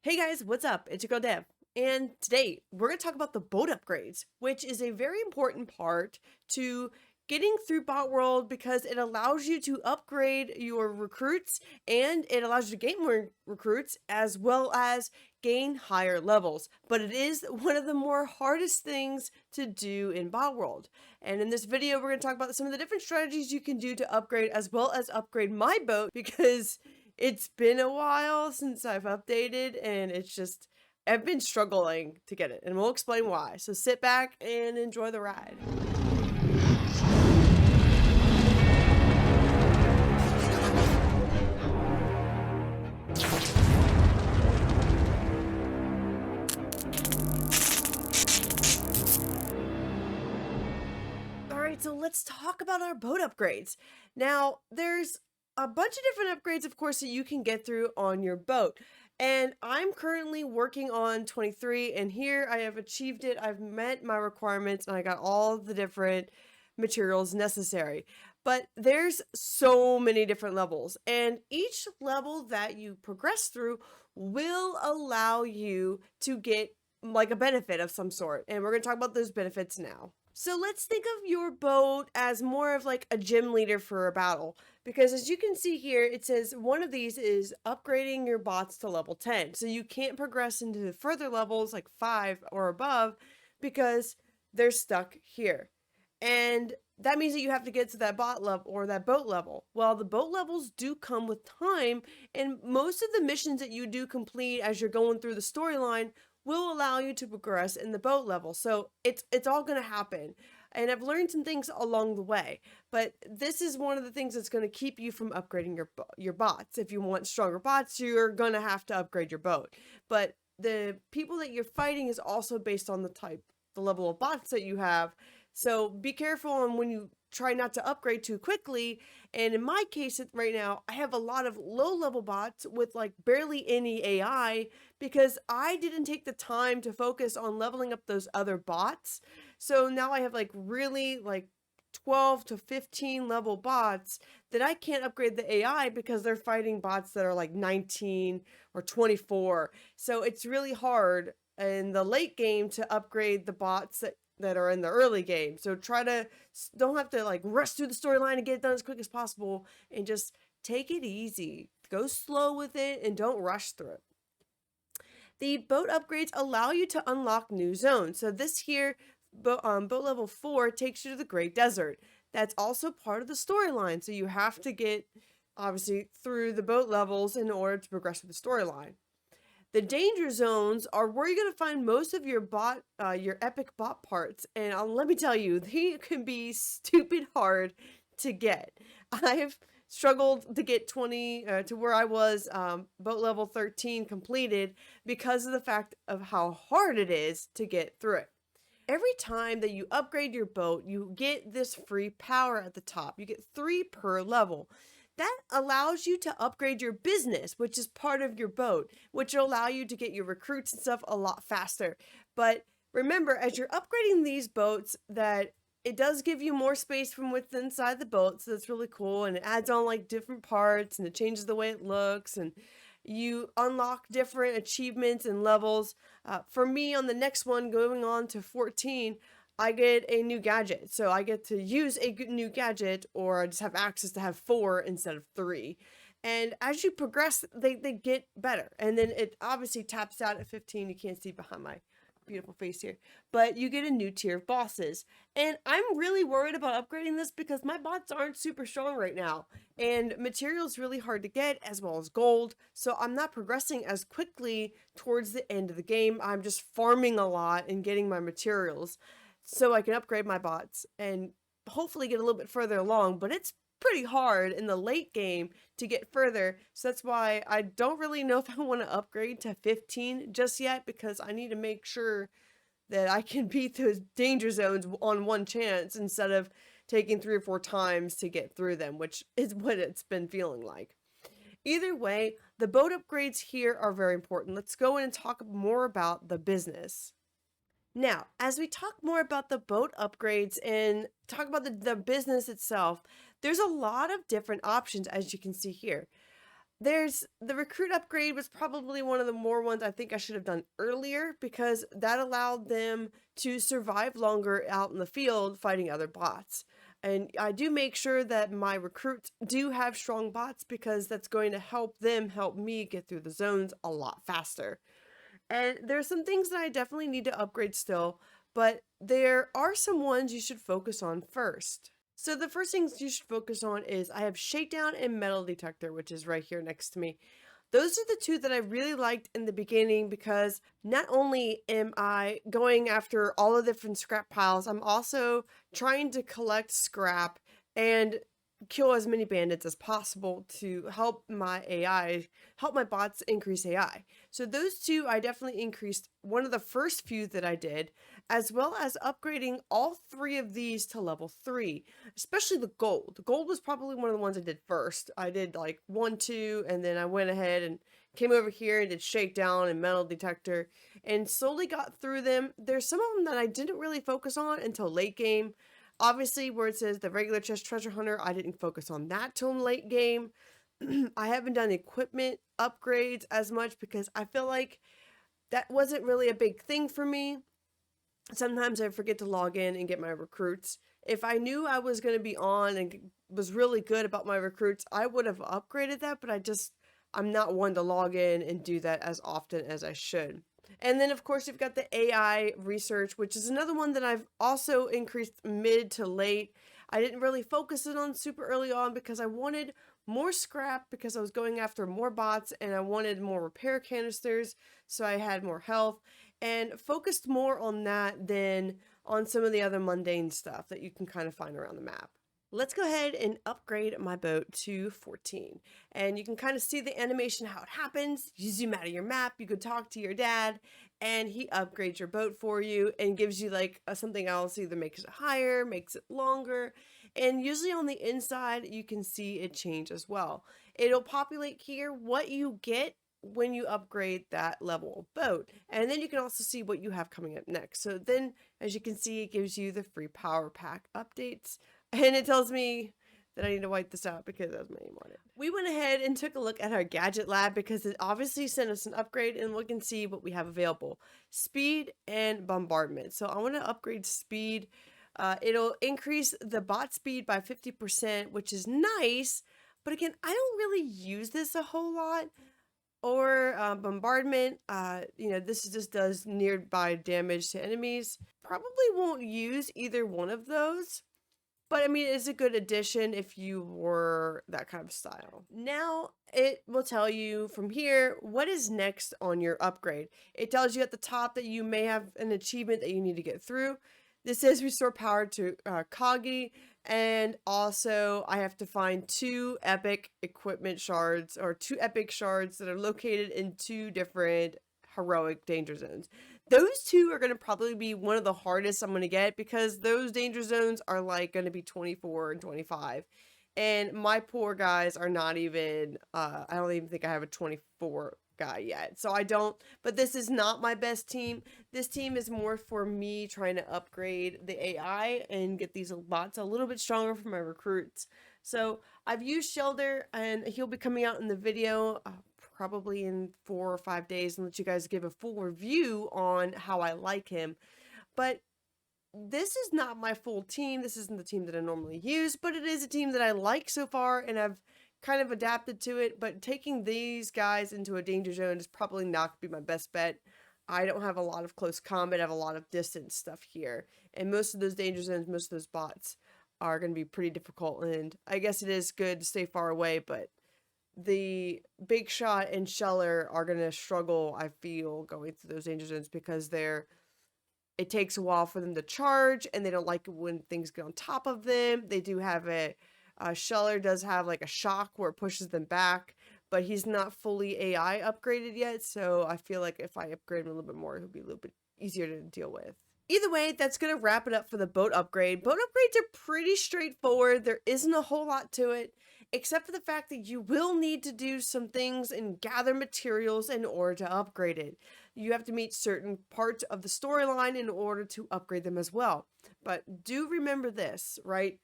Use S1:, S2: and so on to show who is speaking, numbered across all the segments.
S1: Hey guys, what's up? It's your girl Dev. And today we're going to talk about the boat upgrades, which is a very important part to getting through Botworld because it allows you to upgrade your recruits and it allows you to gain more recruits as well as gain higher levels. But it is one of the more hardest things to do in Botworld. And in this video, we're going to talk about some of the different strategies you can do to upgrade as well as upgrade my boat because it's been a while since I've updated and I've been struggling to get it and we'll explain why. So sit back and enjoy the ride. Alright, so let's talk about our boat upgrades. Now, there's a bunch of different upgrades, of course, that you can get through on your boat. And I'm currently working on 23, and here I have achieved it. I've met my requirements, and I got all the different materials necessary. But there's so many different levels, and each level that you progress through will allow you to get like a benefit of some sort. And we're going to talk about those benefits now. So let's think of your boat as more of like a gym leader for a battle. Because as you can see here, it says one of these is upgrading your bots to level 10. So you can't progress into the further levels like 5 or above because they're stuck here. And that means that you have to get to that bot level or that boat level. Well, the boat levels do come with time, and most of the missions that you do complete as you're going through the storyline will allow you to progress in the boat level. So it's all going to happen. And I've learned some things along the way, but this is one of the things that's going to keep you from upgrading your bots. If you want stronger bots, you're going to have to upgrade your boat. But the people that you're fighting is also based on the level of bots that you have. So be careful on when you try not to upgrade too quickly. And in my case right now, I have a lot of low level bots with like barely any AI because I didn't take the time to focus on leveling up those other bots. So now I have like really like 12 to 15 level bots that I can't upgrade the AI because they're fighting bots that are like 19 or 24. So it's really hard in the late game to upgrade the bots that are in the early game. So don't have to like rush through the storyline and get it done as quick as possible, and just take it easy. Go slow with it and don't rush through it. The boat upgrades allow you to unlock new zones. So this here, boat level 4 takes you to the Great Desert. That's also part of the storyline. So you have to get, obviously, through the boat levels in order to progress with the storyline. The danger zones are where you're going to find most of your your epic bot parts. And let me tell you, they can be stupid hard to get. I've struggled to get 20 to where I was boat level 13 completed because of the fact of how hard it is to get through it. Every time that you upgrade your boat, you get this free power at the top. You get 3 per level. That allows you to upgrade your business, which is part of your boat, which will allow you to get your recruits and stuff a lot faster. But remember, as you're upgrading these boats, that it does give you more space from within inside the boat, so that's really cool, and it adds on like different parts, and it changes the way it looks, and you unlock different achievements and levels. For me, on the next one, going on to 14, I get a new gadget. So I get to use a new gadget, or I just have access to have 4 instead of 3. And as you progress, they get better. And then it obviously taps out at 15. You can't see behind my beautiful face here. But you get a new tier of bosses. And I'm really worried about upgrading this because my bots aren't super strong right now. And material is really hard to get, as well as gold. So I'm not progressing as quickly towards the end of the game. I'm just farming a lot and getting my materials so I can upgrade my bots and hopefully get a little bit further along, but it's pretty hard in the late game to get further. So that's why I don't really know if I want to upgrade to 15 just yet, because I need to make sure that I can beat those danger zones on one chance instead of taking 3 or 4 times to get through them, which is what it's been feeling like. Either way, the boat upgrades here are very important. Let's go in and talk more about the business. Now, as we talk more about the boat upgrades and talk about the business itself, there's a lot of different options, as you can see here. There's the recruit upgrade was probably one of the more ones I think I should have done earlier because that allowed them to survive longer out in the field fighting other bots. And I do make sure that my recruits do have strong bots because that's going to help them help me get through the zones a lot faster. And there's some things that I definitely need to upgrade still, but there are some ones you should focus on first. So the first things you should focus on is I have Shakedown and Metal Detector, which is right here next to me. Those are the two that I really liked in the beginning because not only am I going after all the different scrap piles, I'm also trying to collect scrap and kill as many bandits as possible to help my AI, help my bots increase AI. So those two I definitely increased, one of the first few that I did, as well as upgrading all three of these to level 3, especially the gold. The gold was probably one of the ones I did first. I did like 1, 2, and then I went ahead and came over here and did Shakedown and Metal Detector and slowly got through them. There's some of them that I didn't really focus on until late game. Obviously, where it says the regular chest treasure hunter, I didn't focus on that till late game. I haven't done equipment upgrades as much because I feel like that wasn't really a big thing for me. Sometimes I forget to log in and get my recruits. If I knew I was going to be on and was really good about my recruits, I would have upgraded that, but I'm not one to log in and do that as often as I should. And then, of course, you've got the AI research, which is another one that I've also increased mid to late. I didn't really focus it on super early on because I wanted more scrap because I was going after more bots and I wanted more repair canisters so I had more health and focused more on that than on some of the other mundane stuff that you can kind of find around the map. Let's go ahead and upgrade my boat to 14. And you can kind of see the animation, how it happens. You zoom out of your map, you could talk to your dad, and he upgrades your boat for you and gives you like something else, either makes it higher, makes it longer. And usually on the inside, you can see it change as well. It'll populate here what you get when you upgrade that level of boat. And then you can also see what you have coming up next. So then, as you can see, it gives you the free power pack updates. And it tells me that I need to wipe this out because that's my name on it. We went ahead and took a look at our gadget lab because it obviously sent us an upgrade and we can see what we have available. Speed and bombardment. So I want to upgrade speed. It'll increase the bot speed by 50%, which is nice. But again, I don't really use this a whole lot. Or bombardment, this just does nearby damage to enemies. Probably won't use either one of those. But I mean, it's a good addition if you were that kind of style. Now it will tell you from here what is next on your upgrade. It tells you at the top that you may have an achievement that you need to get through. This says restore power to Kagi, and also I have to find 2 epic equipment shards, or 2 epic shards that are located in 2 different heroic danger zones. Those 2 are going to probably be one of the hardest I'm going to get because those danger zones are like going to be 24 and 25. And my poor guys are not even, I don't even think I have a 24 guy yet. So I don't, but this is not my best team. This team is more for me trying to upgrade the AI and get these bots a little bit stronger for my recruits. So I've used Shelder and he'll be coming out in the video probably in 4 or 5 days and let you guys give a full review on how I like him. But this is not my full team. This isn't the team that I normally use, but it is a team that I like so far and I've kind of adapted to it. But taking these guys into a danger zone is probably not going to be my best bet. I don't have a lot of close combat. I have a lot of distance stuff here. And most of those danger zones, most of those bots are going to be pretty difficult. And I guess it is good to stay far away, but the Big Shot and Sheller are going to struggle, I feel, going through those danger zones because it takes a while for them to charge and they don't like it when things get on top of them. They do have Sheller does have like a shock where it pushes them back, but he's not fully AI upgraded yet. So I feel like if I upgrade him a little bit more, he'll be a little bit easier to deal with. Either way, that's going to wrap it up for the boat upgrade. Boat upgrades are pretty straightforward. There isn't a whole lot to it, except for the fact that you will need to do some things and gather materials in order to upgrade it. You have to meet certain parts of the storyline in order to upgrade them as well. But do remember this, right?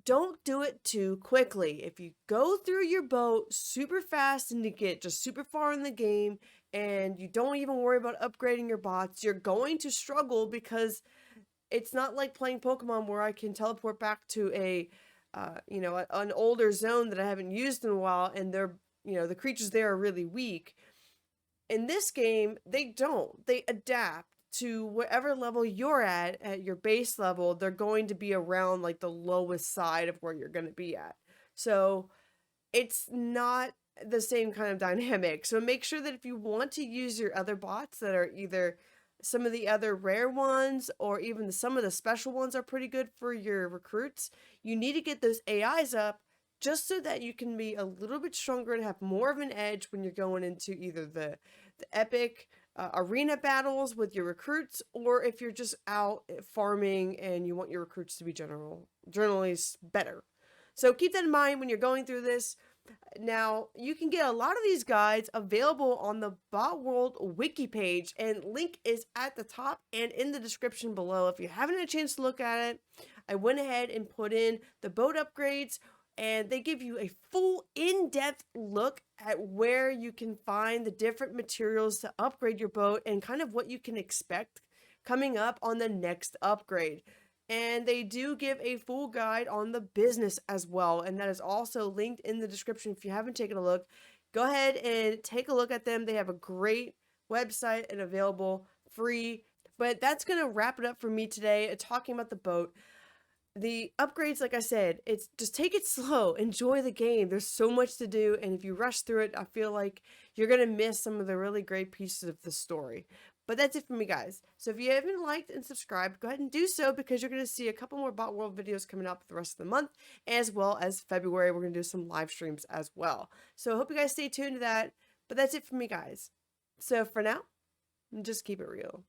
S1: don't do it too quickly. If you go through your boat super fast and you get just super far in the game and you don't even worry about upgrading your bots, you're going to struggle because it's not like playing Pokemon where I can teleport back to an older zone that I haven't used in a while and the creatures there are really weak. In this game, they don't. They adapt to whatever level you're at your base level. They're going to be around like the lowest side of where you're going to be at. So it's not the same kind of dynamic. So make sure that if you want to use your other bots that are either some of the other rare ones or even some of the special ones are pretty good for your recruits, you need to get those AIs up just so that you can be a little bit stronger and have more of an edge when you're going into either the epic arena battles with your recruits, or if you're just out farming and you want your recruits to be generally better. So keep that in mind when you're going through this. Now, you can get a lot of these guides available on the Botworld wiki page, and link is at the top and in the description below. If you haven't had a chance to look at it, I went ahead and put in the boat upgrades, and they give you a full in-depth look at where you can find the different materials to upgrade your boat and kind of what you can expect coming up on the next upgrade. And they do give a full guide on the business as well, and that is also linked in the description. If you haven't taken a look, go ahead and take a look at them. They have a great website and available free. But that's going to wrap it up for me today, talking about the boat. The upgrades, like I said, it's just take it slow, enjoy the game. There's so much to do, and if you rush through it, I feel like you're gonna miss some of the really great pieces of the story. But that's it for me, guys. So if you haven't liked and subscribed, go ahead and do so, because you're gonna see a couple more Bot World videos coming up the rest of the month, as well as February. We're gonna do some live streams as well. So I hope you guys stay tuned to that. But that's it for me, guys. So for now, just keep it real.